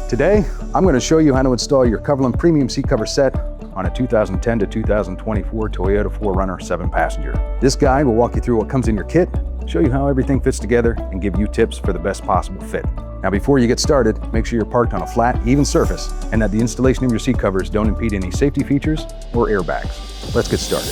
Today, I'm going to show you how to install your Coverland Premium Seat Cover set on a 2010 to 2024 Toyota 4Runner 7-passenger. This guide will walk you through what comes in your kit, show you how everything fits together, and give you tips for the best possible fit. Now, before you get started, make sure you're parked on a flat, even surface, and that the installation of your seat covers don't impede any safety features or airbags. Let's get started.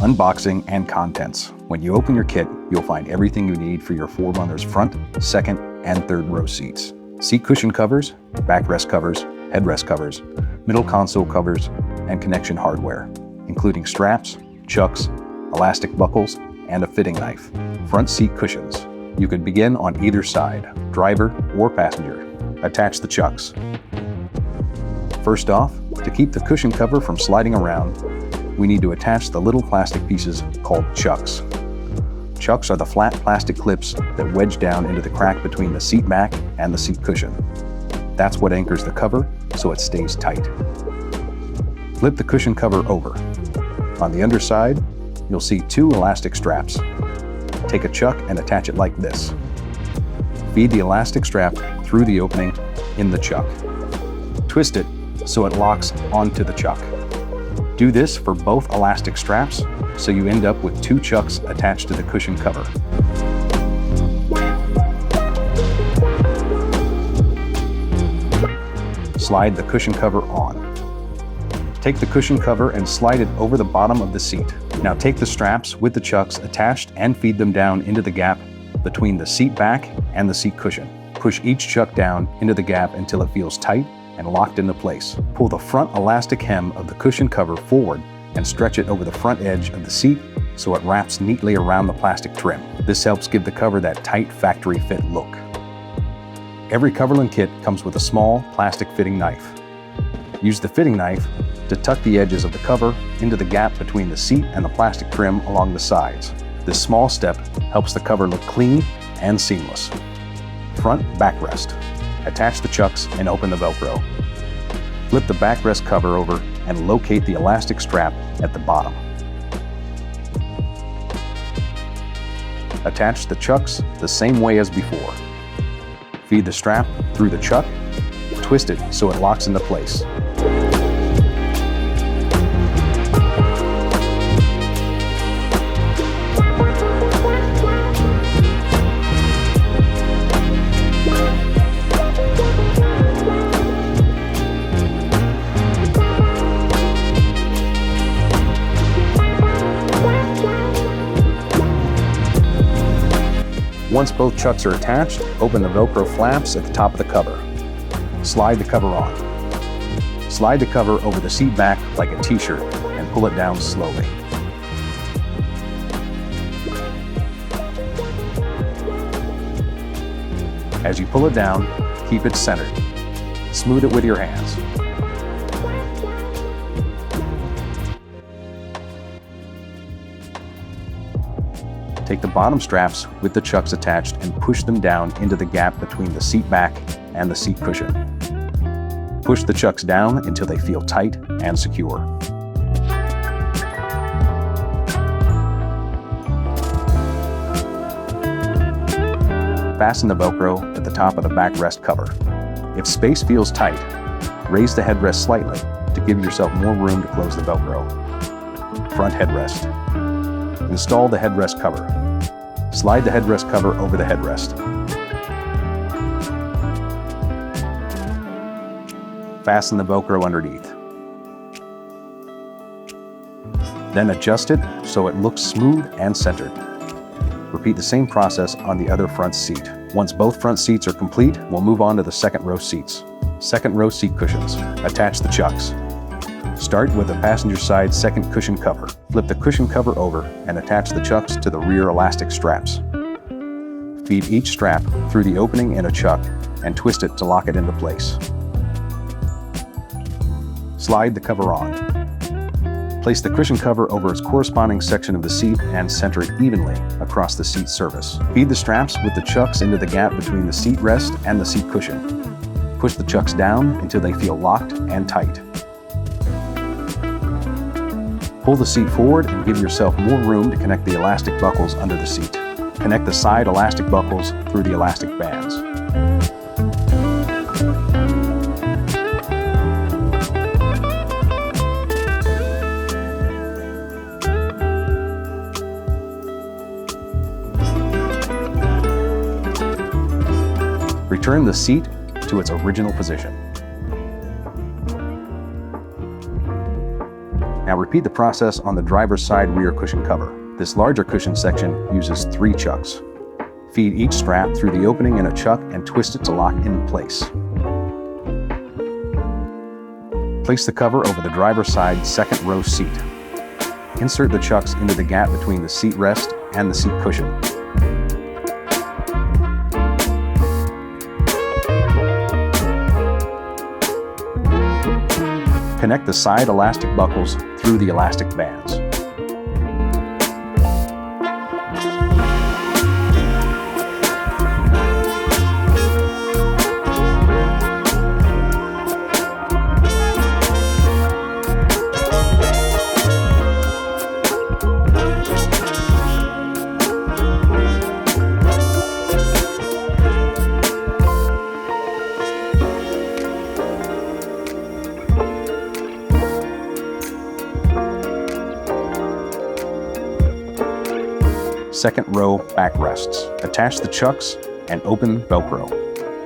Unboxing and contents. When you open your kit, you'll find everything you need for your 4Runner's front, second, and third row seats. Seat cushion covers, backrest covers, headrest covers, middle console covers, and connection hardware, including straps, chucks, elastic buckles, and a fitting knife. Front seat cushions. You could begin on either side, driver or passenger. Attach the chucks. First off, to keep the cushion cover from sliding around, we need to attach the little plastic pieces called chucks. Chucks are the flat plastic clips that wedge down into the crack between the seat back and the seat cushion. That's what anchors the cover so it stays tight. Flip the cushion cover over. On the underside, you'll see two elastic straps. Take a chuck and attach it like this. Feed the elastic strap through the opening in the chuck. Twist it so it locks onto the chuck. Do this for both elastic straps so you end up with two chucks attached to the cushion cover. Slide the cushion cover on. Take the cushion cover and slide it over the bottom of the seat. Now take the straps with the chucks attached and feed them down into the gap between the seat back and the seat cushion. Push each chuck down into the gap until it feels tight and locked into place. Pull the front elastic hem of the cushion cover forward and stretch it over the front edge of the seat so it wraps neatly around the plastic trim. This helps give the cover that tight factory fit look. Every Coverland kit comes with a small plastic fitting knife. Use the fitting knife to tuck the edges of the cover into the gap between the seat and the plastic trim along the sides. This small step helps the cover look clean and seamless. Front backrest. Attach the chucks and open the Velcro. Flip the backrest cover over and locate the elastic strap at the bottom. Attach the chucks the same way as before. Feed the strap through the chuck, twist it so it locks into place. Once both chucks are attached, open the Velcro flaps at the top of the cover. Slide the cover on. Slide the cover over the seat back like a t-shirt and pull it down slowly. As you pull it down, keep it centered. Smooth it with your hands. Take the bottom straps with the chucks attached and push them down into the gap between the seat back and the seat cushion. Push the chucks down until they feel tight and secure. Fasten the Velcro at the top of the backrest cover. If space feels tight, raise the headrest slightly to give yourself more room to close the Velcro. Front headrest. Install the headrest cover. Slide the headrest cover over the headrest. Fasten the Velcro underneath. Then adjust it so it looks smooth and centered. Repeat the same process on the other front seat. Once both front seats are complete, we'll move on to the second row seats. Second row seat cushions. Attach the chucks. Start with the passenger side second cushion cover. Flip the cushion cover over and attach the chucks to the rear elastic straps. Feed each strap through the opening in a chuck and twist it to lock it into place. Slide the cover on. Place the cushion cover over its corresponding section of the seat and center it evenly across the seat surface. Feed the straps with the chucks into the gap between the seat rest and the seat cushion. Push the chucks down until they feel locked and tight. Pull the seat forward and give yourself more room to connect the elastic buckles under the seat. Connect the side elastic buckles through the elastic bands. Return the seat to its original position. Now repeat the process on the driver's side rear cushion cover. This larger cushion section uses 3 chucks. Feed each strap through the opening in a chuck and twist it to lock in place. Place the cover over the driver's side second row seat. Insert the chucks into the gap between the seat rest and the seat cushion. Connect the side elastic buckles through the elastic bands. Second row backrests. Attach the chucks and open Velcro.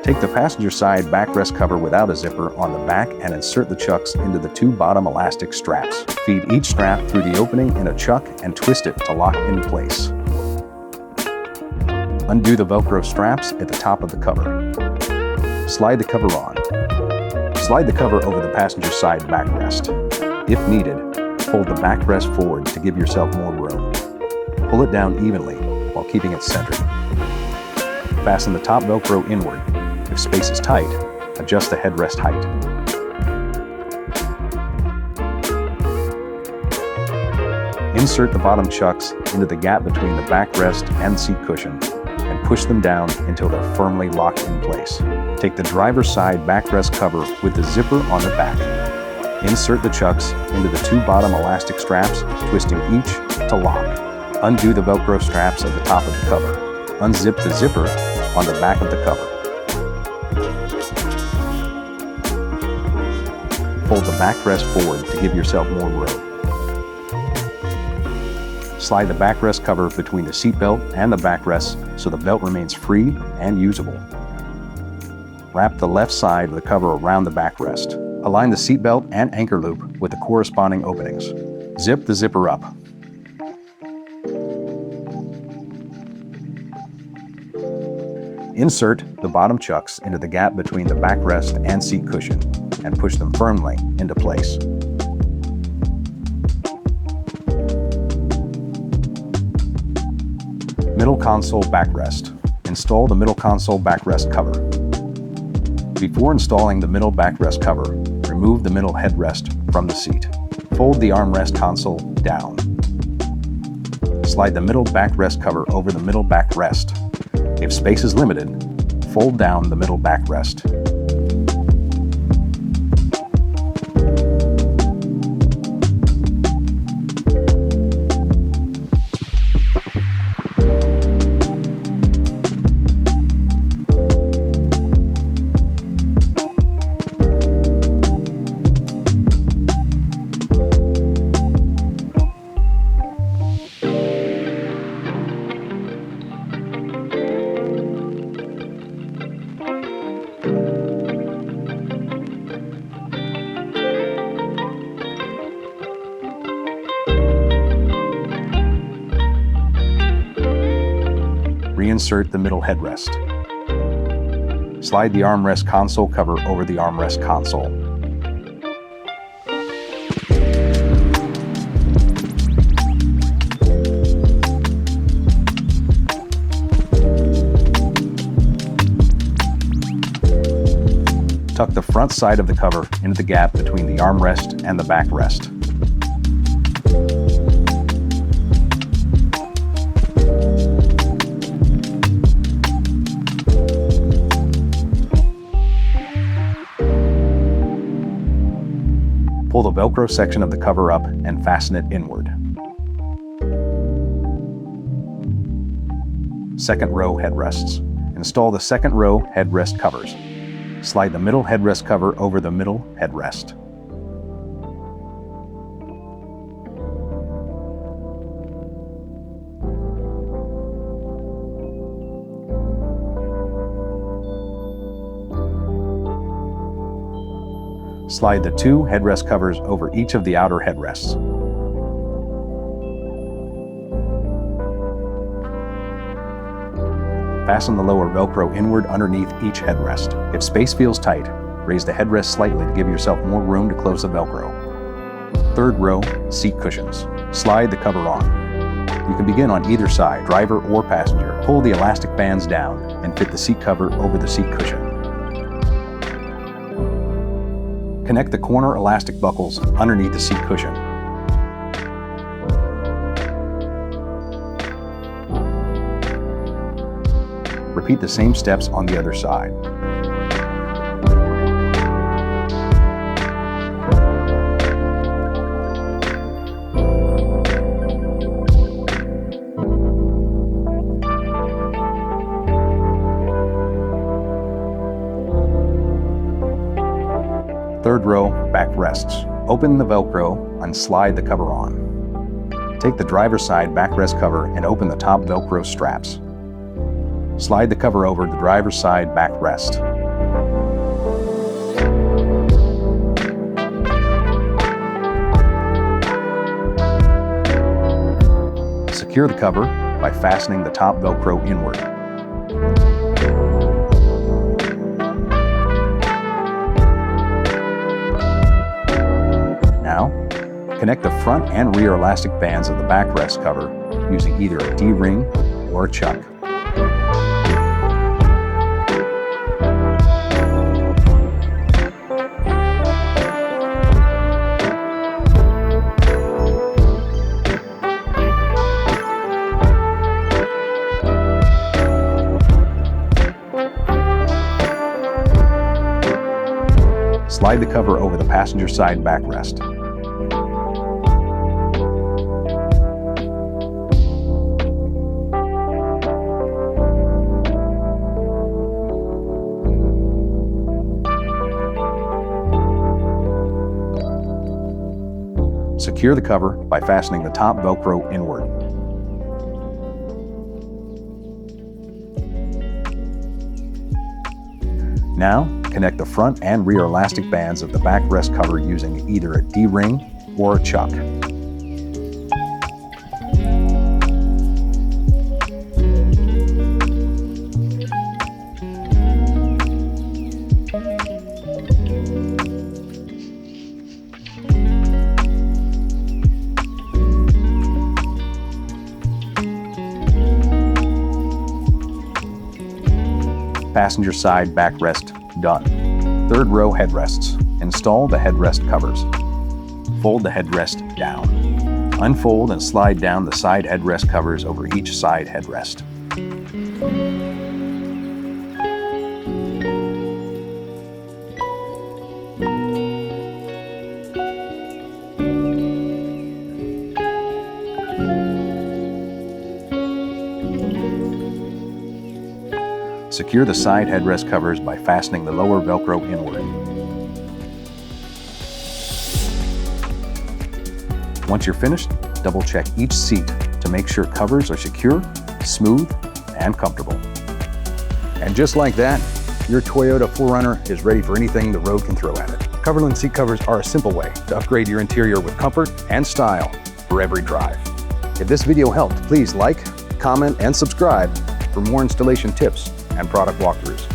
Take the passenger side backrest cover without a zipper on the back and insert the chucks into the 2 bottom elastic straps. Feed each strap through the opening in a chuck and twist it to lock in place. Undo the Velcro straps at the top of the cover. Slide the cover on. Slide the cover over the passenger side backrest. If needed, fold the backrest forward to give yourself more room. Pull it down evenly while keeping it centered. Fasten the top Velcro inward. If space is tight, adjust the headrest height. Insert the bottom chucks into the gap between the backrest and seat cushion and push them down until they're firmly locked in place. Take the driver's side backrest cover with the zipper on the back. Insert the chucks into the 2 bottom elastic straps, twisting each to lock. Undo the Velcro straps at the top of the cover. Unzip the zipper on the back of the cover. Fold the backrest forward to give yourself more room. Slide the backrest cover between the seat belt and the backrest so the belt remains free and usable. Wrap the left side of the cover around the backrest. Align the seat belt and anchor loop with the corresponding openings. Zip the zipper up. Insert the bottom chucks into the gap between the backrest and seat cushion and push them firmly into place. Middle console backrest. Install the middle console backrest cover. Before installing the middle backrest cover, remove the middle headrest from the seat. Fold the armrest console down. Slide the middle backrest cover over the middle backrest. If space is limited, fold down the middle backrest. Reinsert the middle headrest. Slide the armrest console cover over the armrest console. Tuck the front side of the cover into the gap between the armrest and the backrest. Pull the Velcro section of the cover up and fasten it inward. Second row headrests. Install the second row headrest covers. Slide the middle headrest cover over the middle headrest. Slide the 2 headrest covers over each of the outer headrests. Fasten the lower Velcro inward underneath each headrest. If space feels tight, raise the headrest slightly to give yourself more room to close the Velcro. Third row, seat cushions. Slide the cover on. You can begin on either side, driver or passenger. Pull the elastic bands down and fit the seat cover over the seat cushion. Connect the corner elastic buckles underneath the seat cushion. Repeat the same steps on the other side. Third row, backrests. Open the Velcro and slide the cover on. Take the driver's side backrest cover and open the top Velcro straps. Slide the cover over the driver's side backrest. Secure the cover by fastening the top Velcro inward. Now, connect the front and rear elastic bands of the backrest cover using either a D-ring or a chuck. Slide the cover over the passenger side backrest. Secure the cover by fastening the top Velcro inward. Now, connect the front and rear elastic bands of the backrest cover using either a D-ring or a chuck. Passenger side backrest done. Third row headrests. Install the headrest covers. Fold the headrest down. Unfold and slide down the side headrest covers over each side headrest. Secure the side headrest covers by fastening the lower Velcro inward. Once you're finished, double-check each seat to make sure covers are secure, smooth, and comfortable. And just like that, your Toyota 4Runner is ready for anything the road can throw at it. Coverland seat covers are a simple way to upgrade your interior with comfort and style for every drive. If this video helped, please like, comment, and subscribe for more installation tips and product walkthroughs.